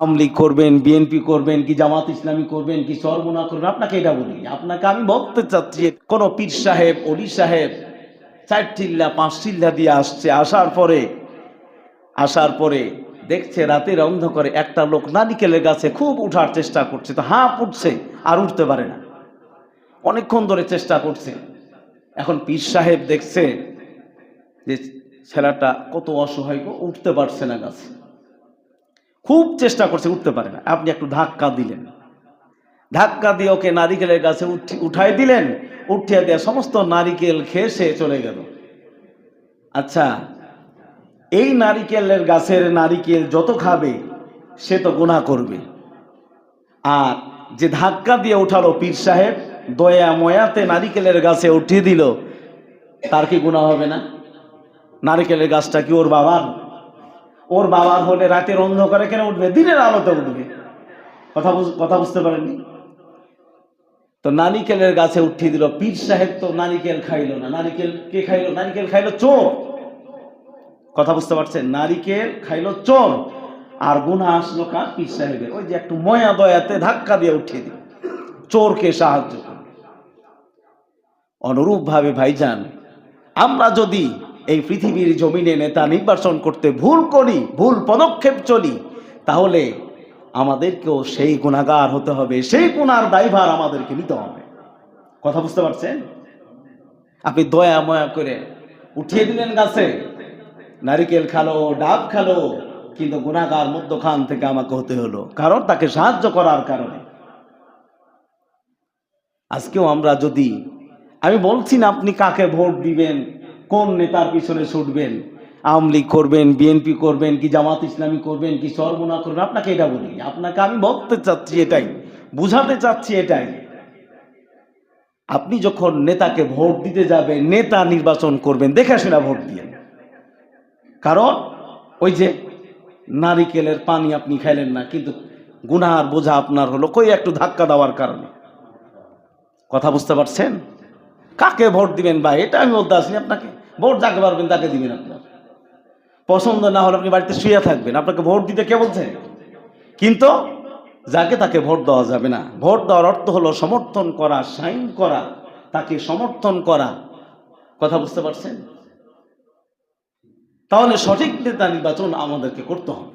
আওয়ামী লীগ করবেন, বিএনপি করবেন, কি জামাত ইসলামী করবেন, কি চরমোনা করবেন, আপনাকে এটা বলি। আপনাকে আমি বলতে চাচ্ছি, কোন পীর সাহেব, অলি সাহেব 4 চিল্লা 5 চিল্লা দিয়ে আসছে, আসার পরে দেখছে রাতের অন্ধকারে একটা লোক নারিকেলের গাছে খুব উঠার চেষ্টা করছে, তো হাঁপ উঠছে আর উঠতে পারে না, অনেকক্ষণ ধরে চেষ্টা করছে। এখন পীর সাহেব দেখছে যে ছেলেটা কত অসহায়, উঠতে পারছে না গাছে, খুব চেষ্টা করছে, উঠতে পারে না। আপনি একটু ধাক্কা দিলেন, ধাক্কা দিয়ে ওকে নারিকেলের গাছে উঠাই দিলেন, উঠিয়ে দিয়ে সমস্ত নারিকেল খেয়ে সে চলে গেল। আচ্ছা, এই নারিকেলের গাছের নারিকেল যত খাবে সে তো গুনাহ করবে, আর যে ধাক্কা দিয়ে উঠালো পীর সাহেব, দয়া ময়াতে নারিকেলের গাছে উঠিয়ে দিল, তার কি গুনাহ হবে না? নারিকেলের গাছটা কি ওর বাবার? ওর বাবার হলে রাতের অন্ধকারে কেন উঠবে? দিনের আলোতে উঠবে। কথা বুঝতে পারেননি? তো নারিকেলের গাছে উঠিয়ে দিল, পীর সাহেব তো নারিকেল খাইলো না। নারিকেল কে খাইলো? নারিকেল খাইলো চোর। কথা বুঝতে পারছেন? নারিকেল খাইলো চোর, আর গুনাহ আসলো কার? পীর সাহেবের। ওই যে একটু ময়া দয়াতে ধাক্কা দিয়ে উঠিয়ে দিল, চোরকে সাহায্য করে। অনুরূপ ভাবে ভাইজান, আমরা যদি এই পৃথিবীর জমিনে নেতা নির্বাচন করতে ভুল করি, ভুল পদক্ষেপ চলি, তাহলে আমাদেরকেও সেই গুনাহগার হতে হবে, সেই গুনার দায়ভার আমাদেরকে নিতে হবে। কথা বুঝতে পারছেন? আপনি দয়া ময়া করে উঠিয়ে দিলেন গাছে, নারিকেল খালো, ডাব খালো, কিন্তু গুনাহগার মধ্যখান থেকে আমাকে হতে হলো, কারণ তাকে সাহায্য করার কারণে। আজকেও আমরা যদি, আমি বলছি না আপনি কাকে ভোট দিবেন, কোন নেতার পিছনে ছুটবেন, আওয়ামী লীগ করবেন, বিএনপি করবেন, কি জামাত ইসলামী করবেন, কি চরমোনা করবেন, আপনাকে এটা বলি। আপনাকে আমি বলতে চাচ্ছি এটাই, বুঝাতে চাচ্ছি এটাই, আপনি যখন নেতাকে ভোট দিতে যাবেন, নেতা নির্বাচন করবেন, দেখে শুনে ভোট দিয়েন। কারণ ওই যে নারিকেলের পানি আপনি খাইলেন না, কিন্তু গুনার বোঝা আপনার হলো কই একটু ধাক্কা দেওয়ার কারণে। কথা বুঝতে পারছেন? কাকে ভোট দিবেন ভাই, এটা আমি বলতে আসিনি আপনাকে। ভোট যাকে পারবেন তাকে দিবেন। আপনার পছন্দ না হলে আপনি বাড়িতে শুয়ে থাকবেন, আপনাকে ভোট দিতে কে বলছে? কিন্তু যাকে তাকে ভোট দেওয়া যাবে না। ভোট দেওয়ার অর্থ হলো সমর্থন করা, সাইন করা, তাকে সমর্থন করা। কথা বুঝতে পারছেন? তাহলে সঠিক নেতা নির্বাচন আমাদেরকে করতে হবে।